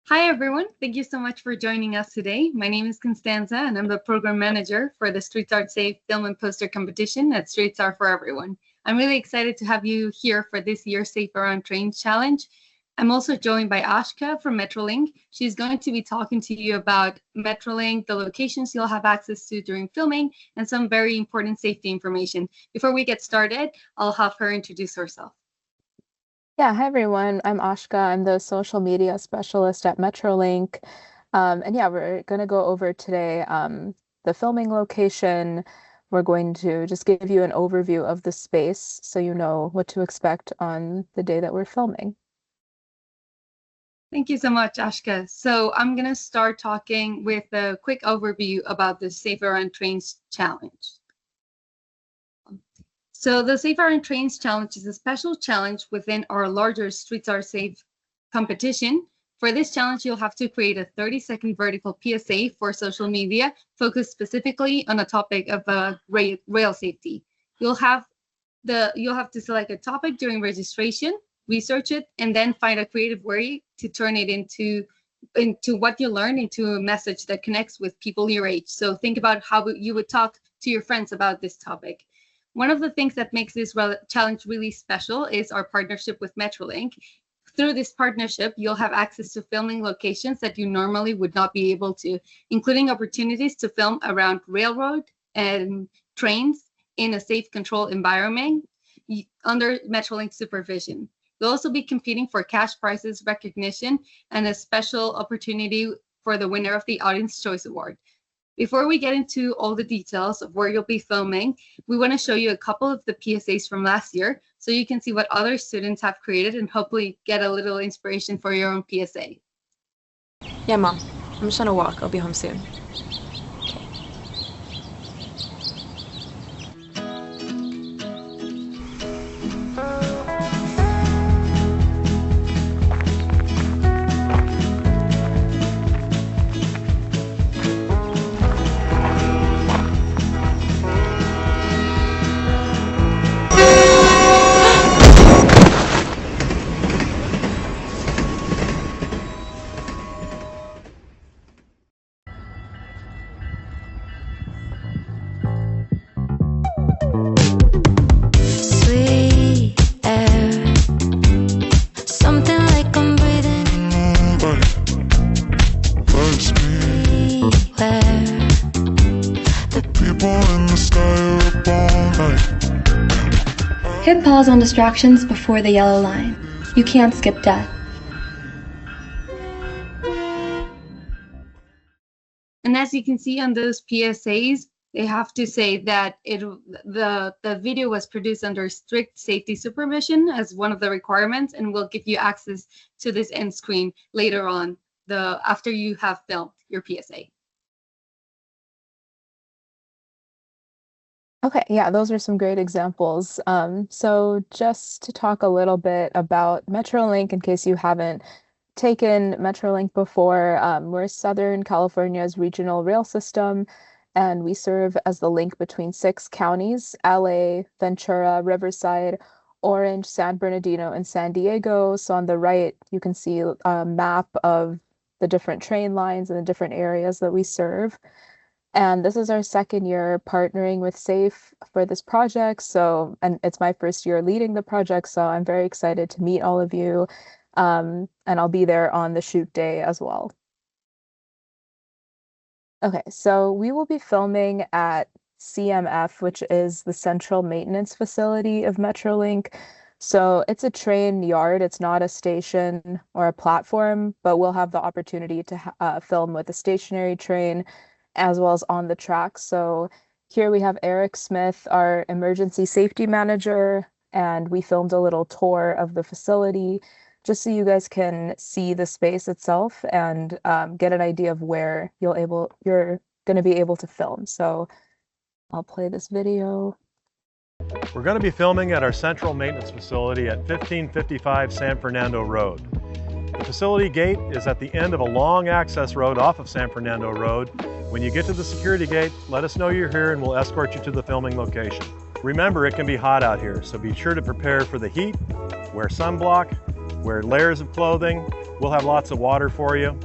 Hi, everyone. Thank you so much for joining us today. My name is Constanza, and I'm the program manager for the Streets Art Safe Film and Poster Competition at Streets Art for Everyone. I'm really excited to have you here for this year's Safe Around Trains Challenge. I'm also joined by Ashka from Metrolink. She's going to be talking to you about Metrolink, the locations you'll have access to during filming, and some very important safety information. Before we get started, I'll have her introduce herself. Yeah, hi everyone. I'm Ashka. I'm the social media specialist at Metrolink. And yeah, we're going to go over today the filming location. We're going to just give you an overview of the space so you know what to expect on the day that we're filming. Thank you so much, Ashka. So I'm going to start talking with a quick overview about the Safer on Trains Challenge. So the Safer on Trains Challenge is a special challenge within our larger Streets Are Safe competition. For this challenge, you'll have to create a 30-second vertical PSA for social media focused specifically on a topic of rail safety. You'll have to select a topic during registration, research it, and then find a creative way to turn it into what you learn into a message that connects with people your age. So think about how you would talk to your friends about this topic. One of the things that makes this challenge really special is our partnership with Metrolink. Through this partnership, you'll have access to filming locations that you normally would not be able to, including opportunities to film around railroad and trains in a safe, controlled environment under Metrolink supervision. You'll also be competing for cash prizes, recognition, and a special opportunity for the winner of the Audience Choice Award. Before we get into all the details of where you'll be filming, we want to show you a couple of the PSAs from last year so you can see what other students have created and hopefully get a little inspiration for your own PSA. Yeah, Mom. I'm just on a walk. I'll be home soon. Hit pause on distractions before the yellow line. You can't skip death. And as you can see on those PSAs, they have to say that the video was produced under strict safety supervision as one of the requirements, and will give you access to this end screen later on after you have filmed your PSA. Okay, yeah, those are some great examples. So just to talk a little bit about Metrolink in case you haven't taken Metrolink before, we're Southern California's regional rail system, and we serve as the link between 6 counties: LA, Ventura, Riverside, Orange, San Bernardino, and San Diego. So on the right, you can see a map of the different train lines and the different areas that we serve. And this is our second year partnering with SAFE for this project. And it's my first year leading the project, so I'm very excited to meet all of you. And I'll be there on the shoot day as well. Okay, so we will be filming at CMF, which is the Central Maintenance Facility of Metrolink. So it's a train yard. It's not a station or a platform, but we'll have the opportunity to film with a stationary train as well as on the track. So here we have Eric Smith, our emergency safety manager, and we filmed a little tour of the facility just so you guys can see the space itself and get an idea of where you're going to be able to film. So I'll play this video. We're going to be filming at our central maintenance facility at 1555 San Fernando Road. The facility gate is at the end of a long access road off of San Fernando Road. When you get to the security gate, let us know you're here and we'll escort you to the filming location. Remember, it can be hot out here, so be sure to prepare for the heat, wear sunblock, wear layers of clothing, We'll have lots of water for you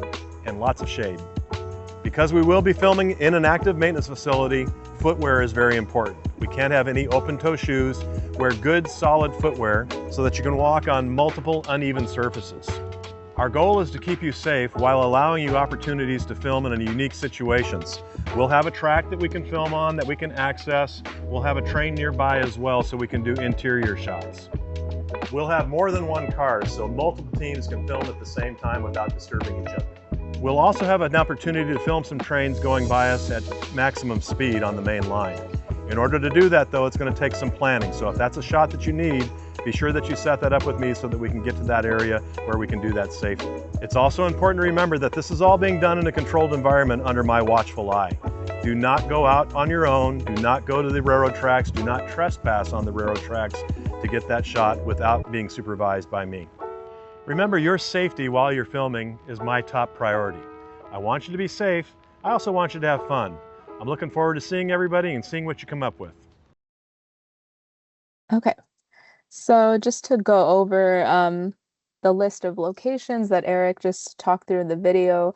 and lots of shade. Because we will be filming in an active maintenance facility, footwear is very important. We can't have any open-toe shoes. Wear good, solid footwear so that you can walk on multiple uneven surfaces. Our goal is to keep you safe while allowing you opportunities to film in unique situations. We'll have a track that we can film on, that we can access. We'll have a train nearby as well so we can do interior shots. We'll have more than one car so multiple teams can film at the same time without disturbing each other. We'll also have an opportunity to film some trains going by us at maximum speed on the main line. In order to do that though, it's going to take some planning. So if that's a shot that you need, be sure that you set that up with me so that we can get to that area where we can do that safely. It's also important to remember that this is all being done in a controlled environment under my watchful eye. Do not go out on your own. Do not go to the railroad tracks. Do not trespass on the railroad tracks to get that shot without being supervised by me. Remember, your safety while you're filming is my top priority. I want you to be safe. I also want you to have fun. I'm looking forward to seeing everybody and seeing what you come up with. Okay, so just to go over the list of locations that Eric just talked through in the video,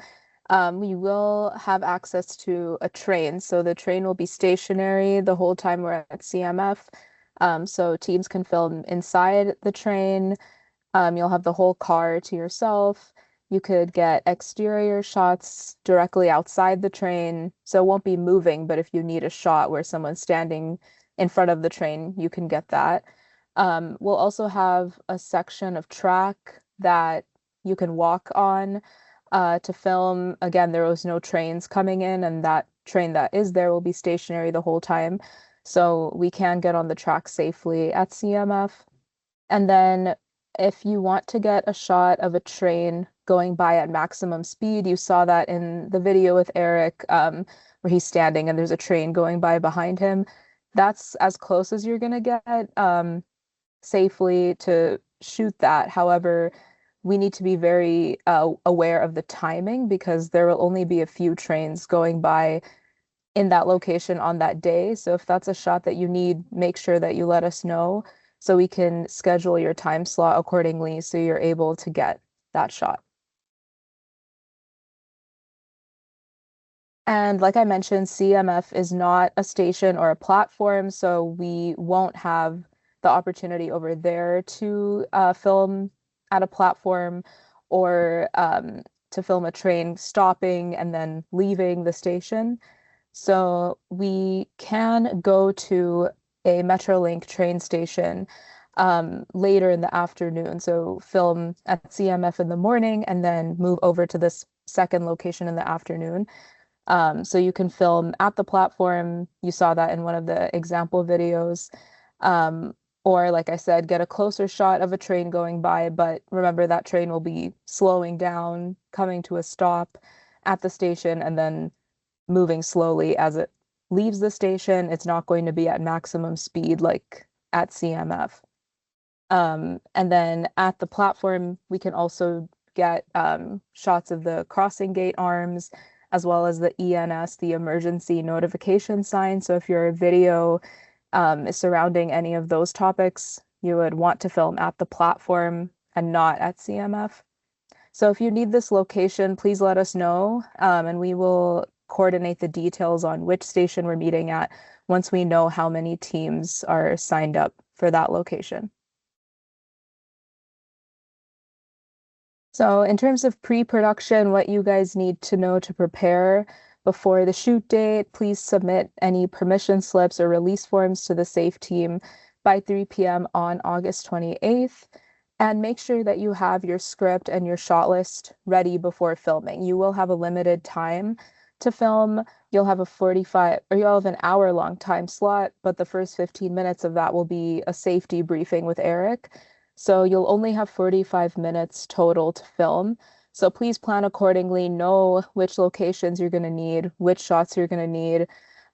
we will have access to a train. So the train will be stationary the whole time we're at CMF. So teams can film inside the train. You'll have the whole car to yourself. You could get exterior shots directly outside the train. So it won't be moving, but if you need a shot where someone's standing in front of the train, you can get that. We'll also have a section of track that you can walk on to film. Again, there was no trains coming in, and that train that is there will be stationary the whole time. So we can get on the track safely at CMF. And then if you want to get a shot of a train going by at maximum speed, you saw that in the video with Eric, where he's standing and there's a train going by behind him. That's as close as you're going to get safely to shoot that. However, we need to be very aware of the timing because there will only be a few trains going by in that location on that day. So if that's a shot that you need, make sure that you let us know so we can schedule your time slot accordingly so you're able to get that shot. And like I mentioned, CMF is not a station or a platform, so we won't have the opportunity over there to film at a platform or to film a train stopping and then leaving the station. So we can go to a Metrolink train station later in the afternoon. So film at CMF in the morning and then move over to this second location in the afternoon. So you can film at the platform. You saw that in one of the example videos. Or like I said, get a closer shot of a train going by, but remember that train will be slowing down, coming to a stop at the station, and then moving slowly as it leaves the station. It's not going to be at maximum speed like at CMF. And then at the platform, we can also get shots of the crossing gate arms, as well as the ENS, the emergency notification sign. So if your video is surrounding any of those topics, you would want to film at the platform and not at CMF. So if you need this location, please let us know, and we will coordinate the details on which station we're meeting at once we know how many teams are signed up for that location. So in terms of pre-production, what you guys need to know to prepare before the shoot date, please submit any permission slips or release forms to the SAFE team by 3 p.m. on August 28th. And make sure that you have your script and your shot list ready before filming. You will have a limited time to film. You'll have you'll have an hour-long time slot, but the first 15 minutes of that will be a safety briefing with Eric. So you'll only have 45 minutes total to film. So please plan accordingly, know which locations you're going to need, which shots you're going to need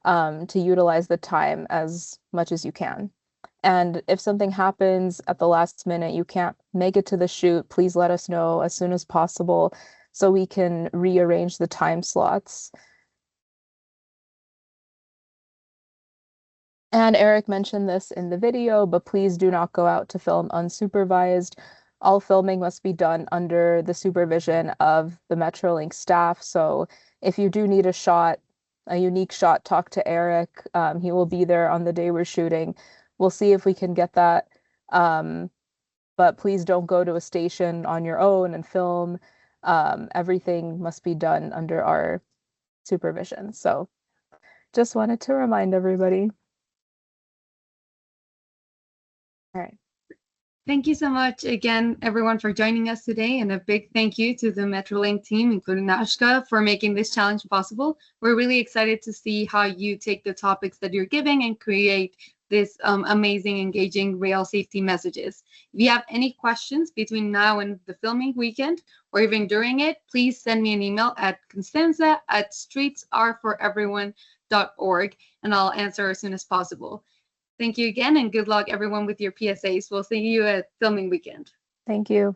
to utilize the time as much as you can. And if something happens at the last minute, you can't make it to the shoot, please let us know as soon as possible so we can rearrange the time slots. And Eric mentioned this in the video, but please do not go out to film unsupervised. all filming must be done under the supervision of the Metrolink staff. So if you do need a shot, a unique shot, talk to Eric. He will be there on the day we're shooting. We'll see if we can get that. But please don't go to a station on your own and film. Everything must be done under our supervision. So just wanted to remind everybody. All right. Thank you so much again, everyone, for joining us today. And a big thank you to the Metrolink team, including Ashka, for making this challenge possible. We're really excited to see how you take the topics that you're giving and create this amazing, engaging rail safety messages. If you have any questions between now and the filming weekend, or even during it, please send me an email at constanza@streetsareforeveryone.org, and I'll answer as soon as possible. Thank you again, and good luck, everyone, with your PSAs. We'll see you at filming weekend. Thank you.